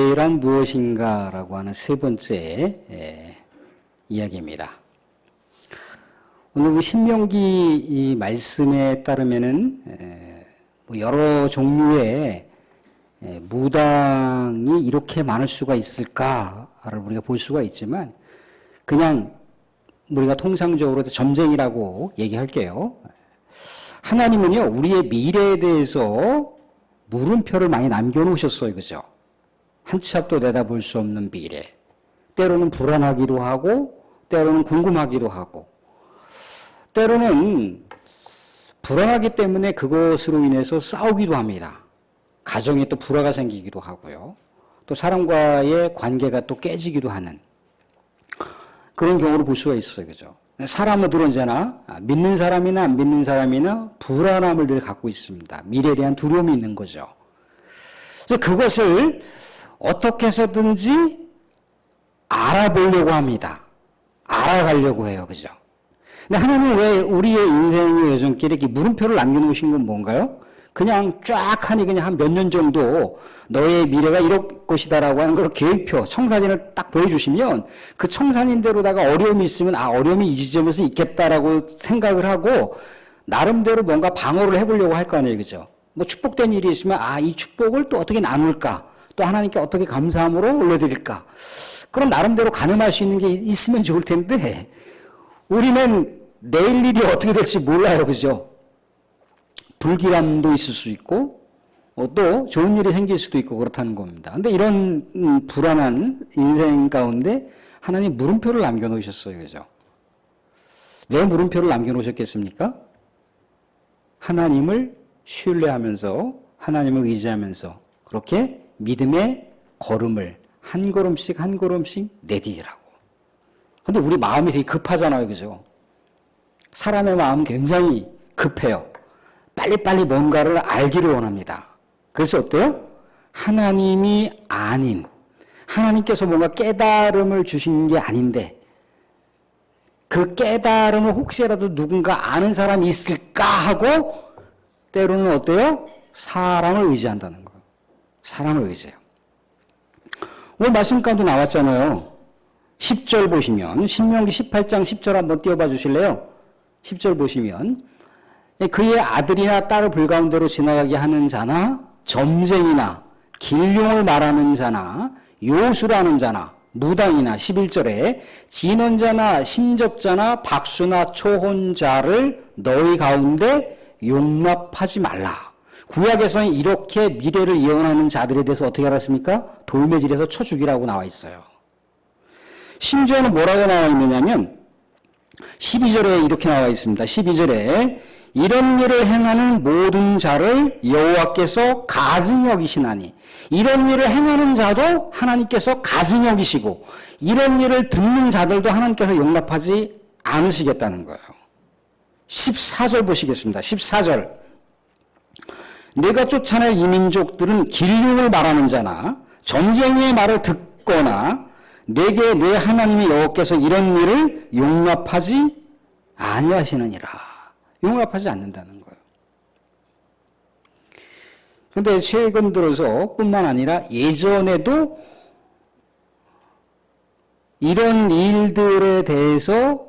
미래란 무엇인가라고 하는 세 번째 이야기입니다. 오늘 우리 신명기 이 말씀에 따르면은 여러 종류의 무당이 이렇게 많을 수가 있을까를 우리가 볼 수가 있지만 그냥 우리가 통상적으로 점쟁이라고 얘기할게요. 하나님은요, 우리의 미래에 대해서 물음표를 많이 남겨놓으셨어요. 그죠? 한 치 앞도 내다볼 수 없는 미래. 때로는 불안하기도 하고, 때로는 궁금하기도 하고, 때로는 불안하기 때문에 그것으로 인해서 싸우기도 합니다. 가정에 또 불화가 생기기도 하고요. 또 사람과의 관계가 또 깨지기도 하는 그런 경우를 볼 수가 있어요. 그죠? 사람은 언제나 믿는 사람이나 안 믿는 사람이나 불안함을 늘 갖고 있습니다. 미래에 대한 두려움이 있는 거죠. 그래서 그것을 어떻게 해서든지 알아보려고 합니다. 알아가려고 해요. 그죠? 근데 하나님 왜 우리의 인생의 여정길에 이렇게 물음표를 남겨놓으신 건 뭔가요? 그냥 쫙 하니 그냥 한 몇 년 정도 너의 미래가 이럴 것이다라고 하는 걸 계획표, 청사진을 딱 보여주시면 그 청사진대로다가 어려움이 있으면 어려움이 이 지점에서 있겠다라고 생각을 하고 나름대로 뭔가 방어를 해보려고 할 거 아니에요. 그죠? 뭐 축복된 일이 있으면 이 축복을 또 어떻게 나눌까? 또 하나님께 어떻게 감사함으로 올려드릴까? 그런 나름대로 가늠할 수 있는 게 있으면 좋을 텐데 우리는 내일 일이 어떻게 될지 몰라요. 그죠? 불길함도 있을 수 있고 또 좋은 일이 생길 수도 있고 그렇다는 겁니다. 그런데 이런 불안한 인생 가운데 하나님 물음표를 남겨놓으셨어요. 그죠? 왜 물음표를 남겨놓으셨겠습니까? 하나님을 신뢰하면서 하나님을 의지하면서 그렇게 믿음의 걸음을 한 걸음씩 한 걸음씩 내디디라고. 그런데 우리 마음이 되게 급하잖아요. 그죠? 사람의 마음은 굉장히 급해요. 빨리빨리 뭔가를 알기를 원합니다. 그래서 어때요? 하나님이 아닌, 하나님께서 뭔가 깨달음을 주신 게 아닌데 그 깨달음을 혹시라도 누군가 아는 사람이 있을까 하고 때로는 어때요? 사람을 의지한다는 거예요. 사람을 의지해요. 오늘 말씀 가운데 나왔잖아요. 10절 보시면 신명기 18장 10절 한번 띄워봐 주실래요? 10절 보시면 그의 아들이나 딸을 불가운데로 지나가게 하는 자나 점쟁이나 길흉을 말하는 자나 요술하는 자나 무당이나 11절에 진언자나 신접자나 박수나 초혼자를 너희 가운데 용납하지 말라. 구약에서는 이렇게 미래를 예언하는 자들에 대해서 어떻게 알았습니까? 돌매질해서 쳐 죽이라고 나와 있어요. 심지어는 뭐라고 나와 있느냐면 12절에 이렇게 나와 있습니다. 12절에 이런 일을 행하는 모든 자를 여호와께서 가증히 여기시나니 이런 일을 행하는 자도 하나님께서 가증히 여기시고 이런 일을 듣는 자들도 하나님께서 용납하지 않으시겠다는 거예요. 14절 보시겠습니다. 14절 내가 쫓아낼 이 민족들은 길흉을 말하는 자나 점쟁이의 말을 듣거나 내게 내 하나님의 여호와께서 이런 일을 용납하지 아니하시느니라. 용납하지 않는다는 거예요. 그런데 최근 들어서 뿐만 아니라 예전에도 이런 일들에 대해서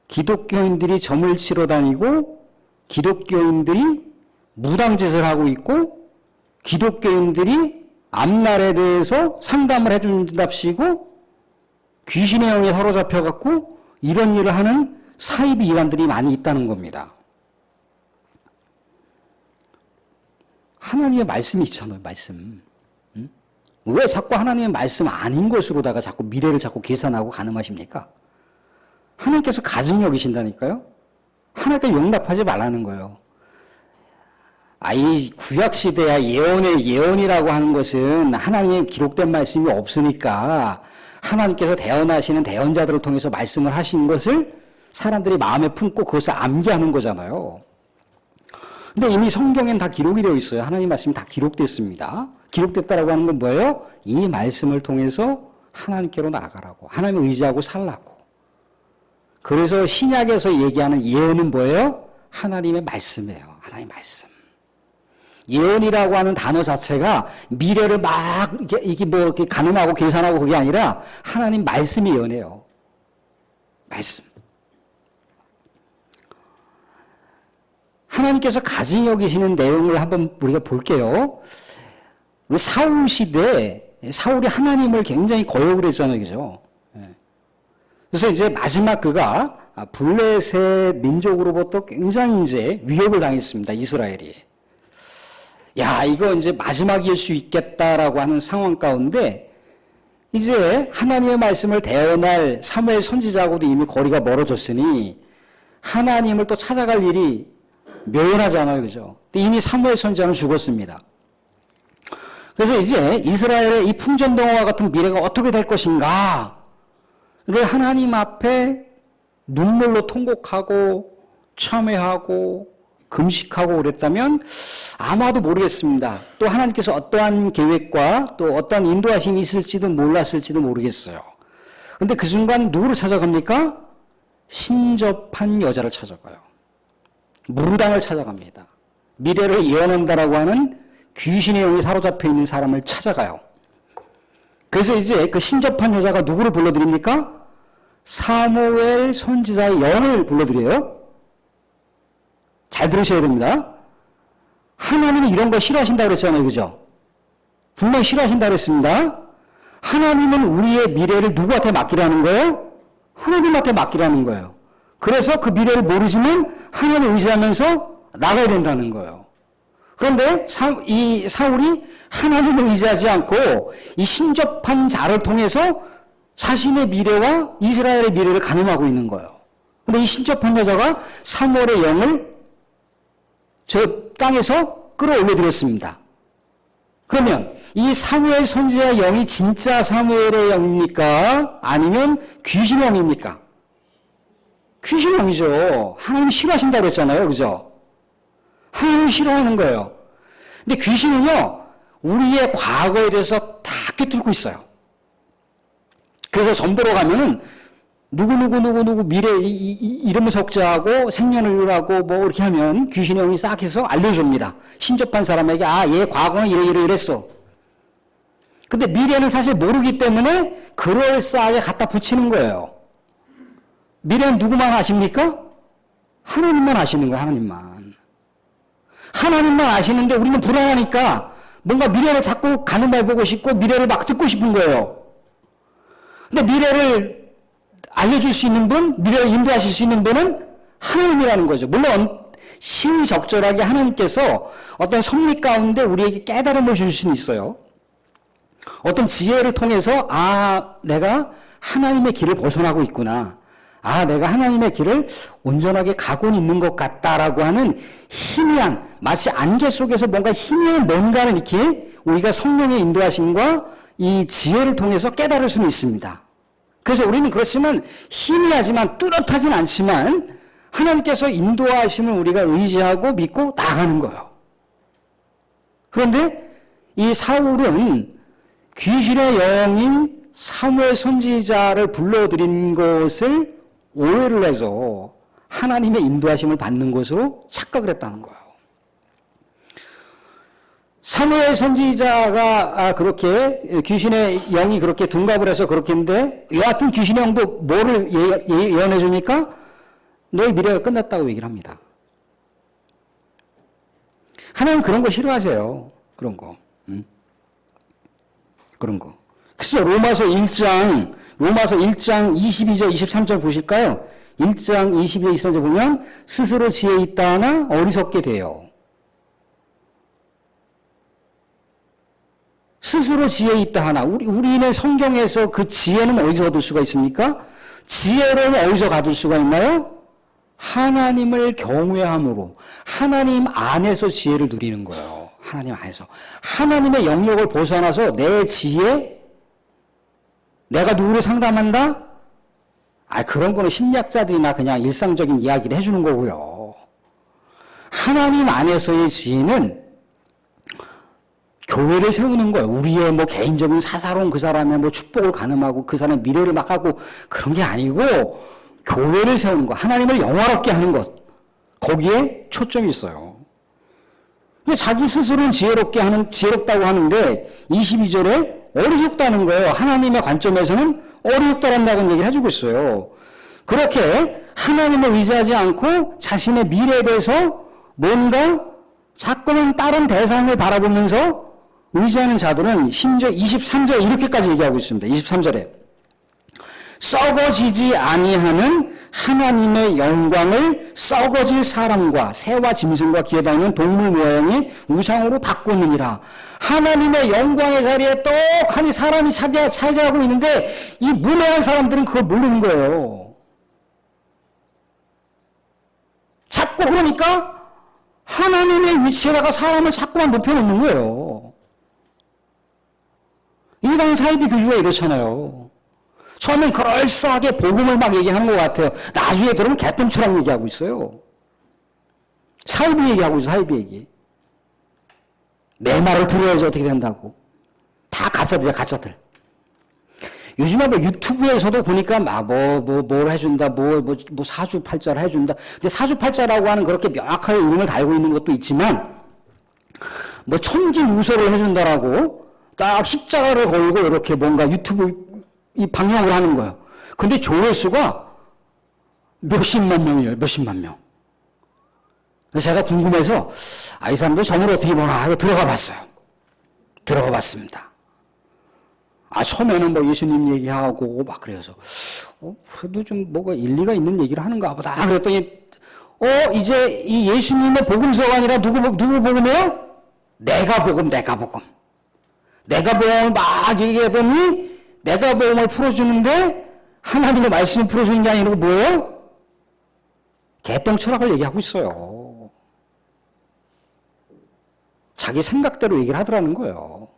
기독교인들이 점을 치러 다니고 기독교인들이 무당짓을 하고 있고 기독교인들이 앞날에 대해서 상담을 해준답시고 귀신의 영에 사로잡혀갖고 이런 일을 하는 사이비 이단들이 많이 있다는 겁니다. 하나님의 말씀이 있잖아요. 말씀. 응? 왜 자꾸 하나님의 말씀 아닌 것으로다가 자꾸 미래를 자꾸 계산하고 가늠하십니까? 하나님께서 가증히 여기신다니까요. 하나님께 용납하지 말라는 거예요. 이 구약시대야 예언의 예언이라고 하는 것은 하나님의 기록된 말씀이 없으니까 하나님께서 대언하시는 대언자들을 통해서 말씀을 하신 것을 사람들이 마음에 품고 그것을 암기하는 거잖아요. 근데 이미 성경엔 다 기록이 되어 있어요. 하나님 말씀이 다 기록됐습니다. 기록됐다라고 하는 건 뭐예요? 이 말씀을 통해서 하나님께로 나아가라고. 하나님을 의지하고 살라고. 그래서 신약에서 얘기하는 예언은 뭐예요? 하나님의 말씀이에요. 하나님의 말씀. 예언이라고 하는 단어 자체가 미래를 막 이게 뭐 이렇게 가늠하고 계산하고 그게 아니라 하나님 말씀이 예언해요. 말씀. 하나님께서 가지고 여기시는 내용을 한번 우리가 볼게요. 우리 사울 시대에 사울이 하나님을 굉장히 거역을 했잖아요. 그죠? 그래서 이제 마지막 그가 블레셋 민족으로부터 굉장히 이제 위협을 당했습니다. 이스라엘이. 야, 이거 이제 마지막일 수 있겠다라고 하는 상황 가운데 이제 하나님의 말씀을 대언할 사무엘 선지자하고도 이미 거리가 멀어졌으니 하나님을 또 찾아갈 일이 묘연하잖아요. 그죠? 이미 사무엘 선지자는 죽었습니다. 그래서 이제 이스라엘의 이 풍전등화와 같은 미래가 어떻게 될 것인가를 하나님 앞에 눈물로 통곡하고 참회하고 금식하고 그랬다면 아마도 모르겠습니다. 또 하나님께서 어떠한 계획과 또 어떠한 인도하심이 있을지도 몰랐을지도 모르겠어요. 그런데 그 순간 누구를 찾아갑니까? 신접한 여자를 찾아가요. 무당을 찾아갑니다. 미래를 예언한다라고 하는 귀신의 영이 사로잡혀 있는 사람을 찾아가요. 그래서 이제 그 신접한 여자가 누구를 불러드립니까? 사무엘 선지자의 영을 불러드려요. 잘 들으셔야 됩니다. 하나님은 이런 거 싫어하신다고 그랬잖아요. 그죠? 분명히 싫어하신다고 그랬습니다. 하나님은 우리의 미래를 누구한테 맡기라는 거예요? 하나님한테 맡기라는 거예요. 그래서 그 미래를 모르지만 하나님을 의지하면서 나가야 된다는 거예요. 그런데 이 사울이 하나님을 의지하지 않고 이 신접한 자를 통해서 자신의 미래와 이스라엘의 미래를 가늠하고 있는 거예요. 그런데 이 신접한 여자가 사무엘의 영을 저 땅에서 끌어올려 드렸습니다. 그러면 이 사무엘 선지자의 영이 진짜 사무엘의 영입니까? 아니면 귀신의 영입니까? 귀신의 영이죠. 하나님 싫어하신다고 그랬잖아요. 그죠? 하나님을 싫어하는 거예요. 근데 귀신은요, 우리의 과거에 대해서 다 꿰뚫고 있어요. 그래서 전보러 가면은 누구 미래 이름을 적자하고 생년을 하고 뭐 이렇게 하면 귀신의 영이 싹 해서 알려줍니다. 신접한 사람에게 얘 과거는 이랬어. 근데 미래는 사실 모르기 때문에 그럴싸하게 갖다 붙이는 거예요. 미래는 누구만 아십니까? 하나님만 아시는 거예요. 하나님만 아시는데 우리는 불안하니까 뭔가 미래를 자꾸 가늠해보고 싶고 미래를 막 듣고 싶은 거예요. 근데 미래를 알려줄 수 있는 분, 미래를 인도하실 수 있는 분은 하나님이라는 거죠. 물론 시의적절하게 하나님께서 어떤 섭리 가운데 우리에게 깨달음을 줄 수는 있어요. 어떤 지혜를 통해서 내가 하나님의 길을 벗어나고 있구나. 내가 하나님의 길을 온전하게 가고 있는 것 같다라고 하는 희미한, 마치 안개 속에서 뭔가 희미한 뭔가를 이렇게 우리가 성령의 인도하심과 이 지혜를 통해서 깨달을 수는 있습니다. 그래서 우리는 그렇지만 희미하지만 뚜렷하진 않지만 하나님께서 인도하심을 우리가 의지하고 믿고 나가는 거예요. 그런데 이 사울은 귀신의 영인 사무엘 선지자를 불러들인 것을 오해를 해서 하나님의 인도하심을 받는 것으로 착각을 했다는 거예요. 사무엘 선지자가 그렇게 귀신의 영이 그렇게 둔갑을 해서 그렇게 했는데 여하튼 귀신의 영도 뭐를 예언해 줍니까? 너의 미래가 끝났다고 얘기를 합니다. 하나님 그런 거 싫어하세요. 그런 거. 그런 거. 그래서 로마서 1장 22절 23절 보실까요? 1장 22절 23절 보면 스스로 지혜 있다 하나 어리석게 돼요. 스스로 지혜 있다 하나. 우리는 성경에서 그 지혜는 어디서 얻을 수가 있습니까? 지혜를 어디서 가둘 수가 있나요? 하나님을 경외함으로 하나님 안에서 지혜를 누리는 거예요. 하나님 안에서. 하나님의 영역을 벗어나서 내 지혜, 내가 누구를 상담한다? 그런 거는 심리학자들이나 그냥 일상적인 이야기를 해주는 거고요. 하나님 안에서의 지혜는 교회를 세우는 거예요. 우리의 개인적인 사사로운 그 사람의 축복을 가늠하고 그 사람의 미래를 막 하고 그런 게 아니고 교회를 세우는 것, 하나님을 영화롭게 하는 것, 거기에 초점이 있어요. 근데 자기 스스로는 지혜롭다고 하는데 22절에 어리석다는 거예요. 하나님의 관점에서는 어리석다라는 얘기를 해주고 있어요. 그렇게 하나님을 의지하지 않고 자신의 미래에 대해서 뭔가 자꾸만 다른 대상을 바라보면서 의지하는 자들은 심지어 23절에 이렇게까지 얘기하고 있습니다. 23절에 썩어지지 아니하는 하나님의 영광을 썩어질 사람과 새와 짐승과 기어 다니는 동물 모양의 우상으로 바꾸느니라. 하나님의 영광의 자리에 떡하니 사람이 차지하고 있는데 이 무례한 사람들은 그걸 모르는 거예요. 자꾸 그러니까 하나님의 위치에다가 사람을 자꾸만 높여놓는 거예요. 이당 사이비 교주가 이렇잖아요. 처음엔 그럴싸하게 복음을 막 얘기하는 것 같아요. 나중에 들으면 개똥처럼 얘기하고 있어요. 사이비 얘기하고 있어요. 사이비 얘기. 내 말을 들어야지 어떻게 된다고. 다 가짜들이야. 가짜들. 요즘에 뭐 유튜브에서도 보니까 막 뭘 해준다, 사주팔자를 해준다. 근데 사주팔자라고 하는 그렇게 명확하게 이름을 달고 있는 것도 있지만, 뭐 천기무소를 해준다라고 딱 십자가를 걸고 이렇게 뭔가 유튜브 이 방송을 하는 거예요. 근데 조회수가 몇십만 명이에요. 몇십만 명. 그래서 제가 궁금해서, 이 사람들 점을 어떻게 보나 하고 들어가 봤어요. 들어가 봤습니다. 처음에는 뭐 예수님 얘기하고 막 그래서 그래도 좀 뭐가 일리가 있는 얘기를 하는가 보다. 그랬더니 이제 이 예수님의 복음서가 아니라 누구 복음이에요? 내가 복음을 막 얘기하더니 내가 복음을 풀어주는데 하나님의 말씀을 풀어주는 게 아니고 뭐예요? 개똥 철학을 얘기하고 있어요. 자기 생각대로 얘기를 하더라는 거예요.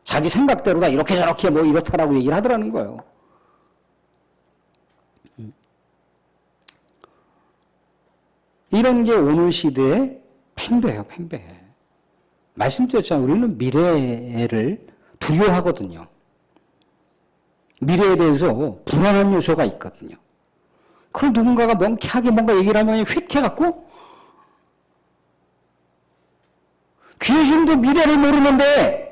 자기 생각대로 다 이렇게 저렇게 뭐 이렇다라고 얘기를 하더라는 거예요. 이런 게 오늘 시대의 팽배해요, 팽배해. 말씀드렸잖아요. 우리는 미래를 두려워하거든요. 미래에 대해서 불안한 요소가 있거든요. 그걸 누군가가 명쾌하게 뭔가 얘기를 하면 휙 해갖고 귀신도 미래를 모르는데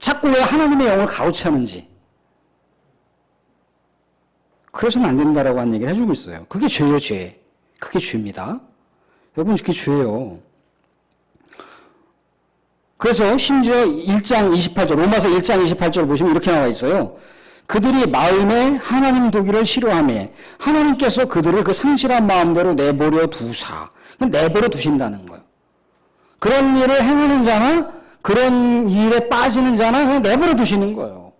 자꾸 왜 하나님의 영을 가로채는지. 그래서는 안 된다라고 하는 얘기를 해주고 있어요. 그게 죄예요, 죄. 그게 죄입니다. 여러분, 그게 죄예요. 그래서 심지어 1장 28절, 로마서 1장 28절 보시면 이렇게 나와 있어요. 그들이 마음에 하나님 두기를 싫어하며 하나님께서 그들을 그 상실한 마음대로 내버려 두사. 내버려 두신다는 거예요. 그런 일을 행하는 자나 그런 일에 빠지는 자는 그냥 내버려 두시는 거예요.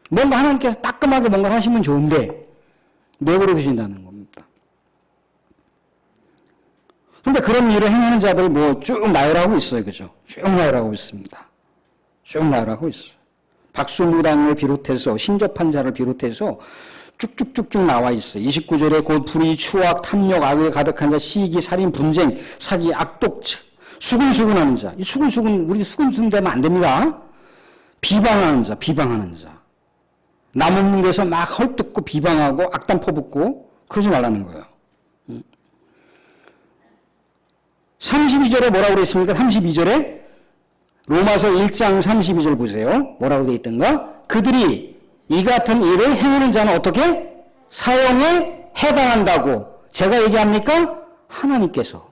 뭔가 하나님께서 따끔하게 뭔가 하시면 좋은데 내버려 두신다는 겁니다. 그런데 그런 일을 행하는 자들이 뭐 쭉 나열하고 있어요. 그죠? 쭉 나열하고 있습니다. 쭉 나열하고 있어요. 박수무당을 비롯해서 신접한 자를 비롯해서 쭉쭉쭉쭉 나와 있어요. 29절에 곧 불의, 추악, 탐욕, 악에 가득한 자, 시기, 살인, 분쟁, 사기, 악독, 수근수근하는 자. 이 수근수근, 우리 수근수근 되면 안 됩니다. 비방하는 자. 남 없는 데서 막 헐뜯고 비방하고 악담 퍼붓고 그러지 말라는 거예요. 32절에 뭐라고 그랬습니까? 32절에 로마서 1장 32절 보세요. 뭐라고 되어 있던가? 그들이 이 같은 일을 행하는 자는 어떻게? 사형에 해당한다고 제가 얘기합니까? 하나님께서.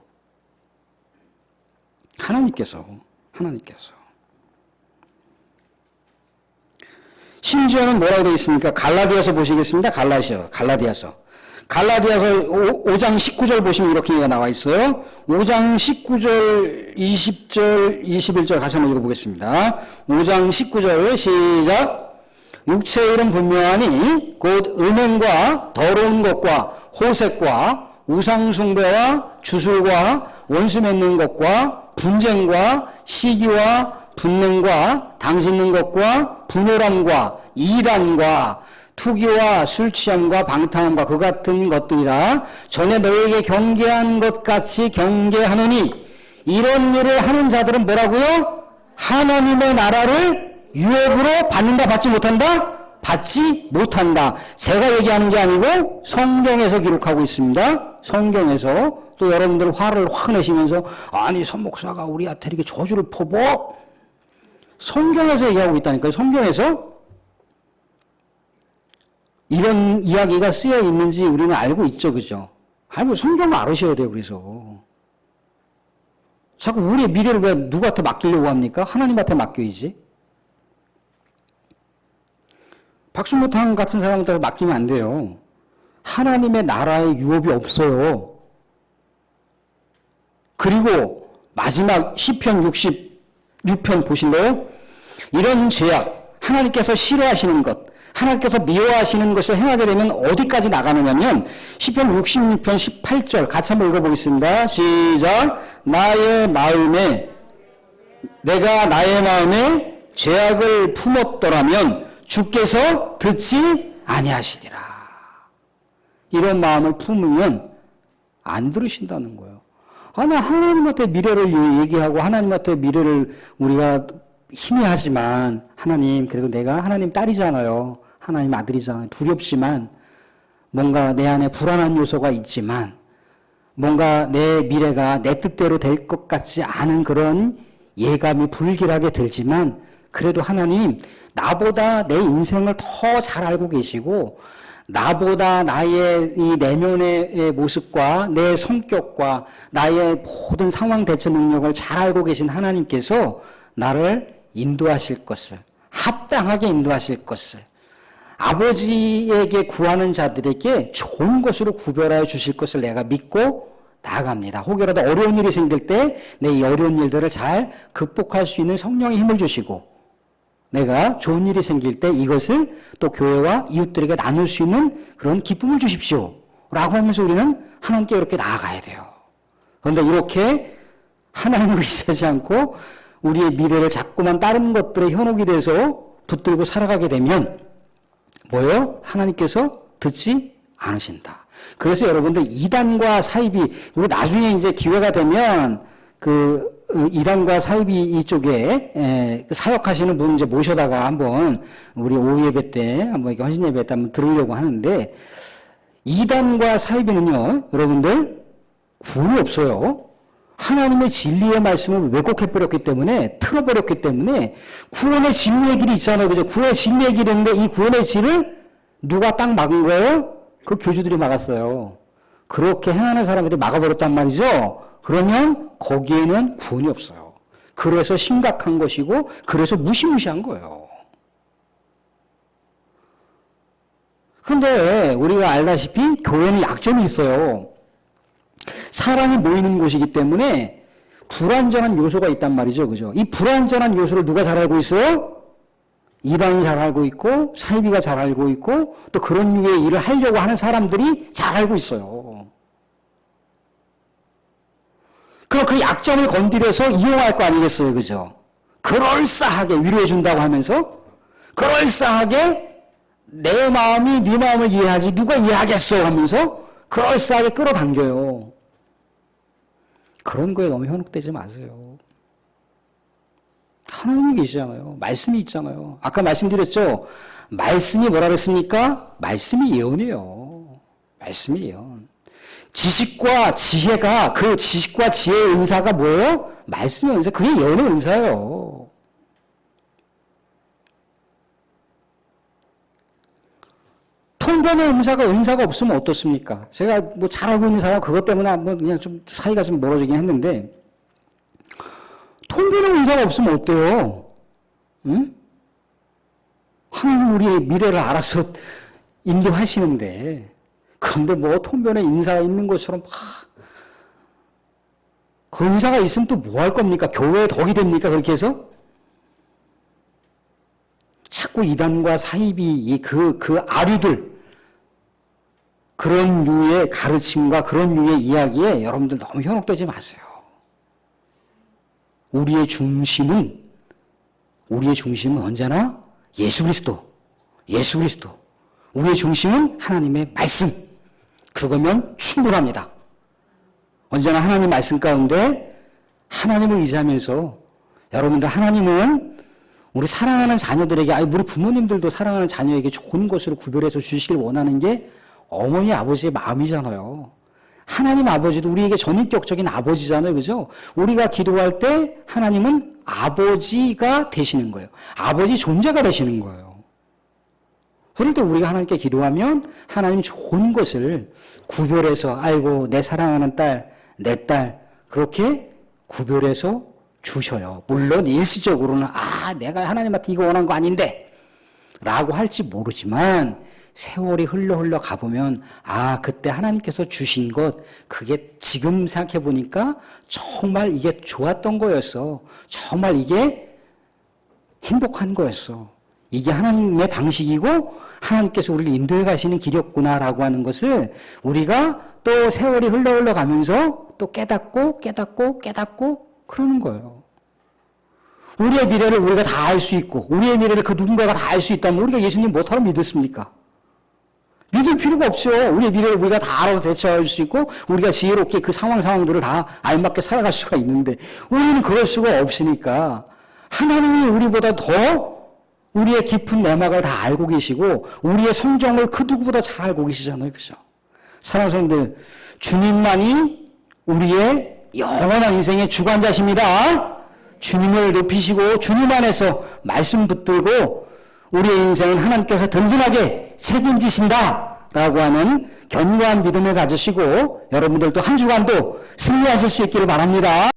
심지어는 뭐라고 되어 있습니까? 갈라디아서 보시겠습니다. 갈라디아서 5장 19절 보시면 이렇게 얘기가 나와 있어요. 5장 19절, 20절, 21절 같이 한번 읽어보겠습니다. 5장 19절 시작. 육체의 일은 분명하니 곧 음행과 더러운 것과 호색과 우상숭배와 주술과 원수 맺는 것과 분쟁과 시기와 분능과 당짓는 것과 분노람과 이단과 투기와 술 취함과 방탕함과 그 같은 것들이라 전에 너에게 경계한 것 같이 경계하노니 이런 일을 하는 자들은 뭐라고요? 하나님의 나라를 유업으로 받는다 받지 못한다? 받지 못한다. 제가 얘기하는 게 아니고 성경에서 기록하고 있습니다. 성경에서. 또 여러분들 화를 확 내시면서 아니 선목사가 우리한테 이렇게 저주를 퍼부어. 성경에서 얘기하고 있다니까요. 성경에서 이런 이야기가 쓰여 있는지 우리는 알고 있죠. 그죠? 알고 성경을 알으셔야 돼요. 그래서 자꾸 우리의 미래를 왜 누구한테 맡기려고 합니까? 하나님한테 맡겨야지. 박수무탕 같은 사람한테 맡기면 안 돼요. 하나님의 나라에 유업이 없어요. 그리고 마지막 시편 66편 보실래요? 이런 죄악, 하나님께서 싫어하시는 것, 하나님께서 미워하시는 것을 행하게 되면 어디까지 나가느냐면 시편 66편 18절 같이 한번 읽어보겠습니다. 시작. 내가 나의 마음에 죄악을 품었더라면 주께서 듣지 아니하시리라. 이런 마음을 품으면 안 들으신다는 거예요. 나 하나님한테 미래를 얘기하고 하나님한테 미래를 우리가 희미하지만 하나님 그래도 내가 하나님 딸이잖아요. 하나님 아들이잖아요. 두렵지만 뭔가 내 안에 불안한 요소가 있지만 뭔가 내 미래가 내 뜻대로 될 것 같지 않은 그런 예감이 불길하게 들지만 그래도 하나님 나보다 내 인생을 더 잘 알고 계시고 나보다 나의 이 내면의 모습과 내 성격과 나의 모든 상황 대처 능력을 잘 알고 계신 하나님께서 나를 인도하실 것을, 합당하게 인도하실 것을, 아버지에게 구하는 자들에게 좋은 것으로 구별하여 주실 것을 내가 믿고 나아갑니다. 혹여라도 어려운 일이 생길 때 내 이 어려운 일들을 잘 극복할 수 있는 성령의 힘을 주시고 내가 좋은 일이 생길 때 이것을 또 교회와 이웃들에게 나눌 수 있는 그런 기쁨을 주십시오. 라고 하면서 우리는 하나님께 이렇게 나아가야 돼요. 그런데 이렇게 하나님을 의지하지 않고 우리의 미래를 자꾸만 다른 것들에 현혹이 돼서 붙들고 살아가게 되면 뭐예요? 하나님께서 듣지 않으신다. 그래서 여러분들 이단과 사이비, 우리 나중에 이제 기회가 되면 이단과 사이비 이쪽에 사역하시는 분 이제 모셔다가 한번 우리 오후 예배 때 한번 이렇게 헌신 예배 때 한번 들으려고 하는데 이단과 사이비는요, 여러분들 구원이 없어요. 하나님의 진리의 말씀을 왜곡해버렸기 때문에, 틀어버렸기 때문에 구원의 진리의 길이 있잖아요. 그죠? 구원의 진리의 길이 있는데 이 구원의 질을 누가 딱 막은 거예요? 그 교주들이 막았어요. 그렇게 행하는 사람들이 막아버렸단 말이죠. 그러면 거기에는 구원이 없어요. 그래서 심각한 것이고 그래서 무시무시한 거예요. 그런데 우리가 알다시피 교회는 약점이 있어요. 사람이 모이는 곳이기 때문에 불완전한 요소가 있단 말이죠. 그죠? 이 불완전한 요소를 누가 잘 알고 있어요? 이단이 잘 알고 있고 사이비가 잘 알고 있고 또 그런 류의 일을 하려고 하는 사람들이 잘 알고 있어요. 그럼 그 약점을 건드려서 이용할 거 아니겠어요. 그죠? 그럴싸하게 위로해 준다고 하면서 그럴싸하게 내 마음이 네 마음을 이해하지 누가 이해하겠어 하면서 그럴싸하게 끌어당겨요. 그런 거에 너무 현혹되지 마세요. 하나님이 계시잖아요. 말씀이 있잖아요. 아까 말씀드렸죠? 말씀이 뭐라 그랬습니까? 말씀이 예언이에요. 말씀이 예언. 지식과 지혜가, 그 지식과 지혜의 은사가 뭐예요? 말씀의 은사. 그게 예언의 은사예요. 통변의 은사가 없으면 어떻습니까? 제가 뭐 잘 알고 있는 사람 그것 때문에 뭐 그냥 좀 사이가 좀 멀어지긴 했는데, 통변의 은사가 없으면 어때요? 응? 하나님 우리의 미래를 알아서 인도하시는데, 그런데 뭐 통변의 인사가 있는 것처럼 그 은사가 있으면 또 뭐 할 겁니까? 교회에 덕이 됩니까? 그렇게 해서? 자꾸 이단과 사이비 그 아류들 그런 류의 가르침과 그런 류의 이야기에 여러분들 너무 현혹되지 마세요. 우리의 중심은 언제나 예수 그리스도. 우리의 중심은 하나님의 말씀. 그거면 충분합니다. 언제나 하나님 말씀 가운데 하나님을 의지하면서 여러분들 하나님은 우리 사랑하는 자녀들에게, 우리 부모님들도 사랑하는 자녀에게 좋은 것으로 구별해서 주시길 원하는 게 어머니, 아버지의 마음이잖아요. 하나님 아버지도 우리에게 전인격적인 아버지잖아요. 그죠? 우리가 기도할 때 하나님은 아버지가 되시는 거예요. 아버지 존재가 되시는 거예요. 그럴 때 우리가 하나님께 기도하면 하나님 좋은 것을 구별해서, 아이고, 내 사랑하는 딸, 내 딸, 그렇게 구별해서 주셔요. 물론 일시적으로는, 내가 하나님한테 이거 원한 거 아닌데, 라고 할지 모르지만, 세월이 흘러 가보면, 그때 하나님께서 주신 것, 그게 지금 생각해보니까 정말 이게 좋았던 거였어. 정말 이게 행복한 거였어. 이게 하나님의 방식이고, 하나님께서 우리를 인도해 가시는 길이었구나라고 하는 것을 우리가 또 세월이 흘러 가면서 또 깨닫고 그러는 거예요. 우리의 미래를 우리가 다 알 수 있고, 우리의 미래를 그 누군가가 다 알 수 있다면 우리가 예수님 못하고 믿었습니까? 믿을 필요가 없죠. 우리의 미래를 우리가 다 알아서 대처할 수 있고, 우리가 지혜롭게 그 상황들을 다 알맞게 살아갈 수가 있는데, 우리는 그럴 수가 없으니까, 하나님이 우리보다 더 우리의 깊은 내막을 다 알고 계시고, 우리의 성정을 그 누구보다 잘 알고 계시잖아요. 그죠? 사랑하는 성도들, 주님만이 우리의 영원한 인생의 주관자십니다. 주님을 높이시고, 주님 안에서 말씀 붙들고, 우리의 인생은 하나님께서 든든하게 책임지신다 라고 하는 견고한 믿음을 가지시고 여러분들도 한 주간도 승리하실 수 있기를 바랍니다.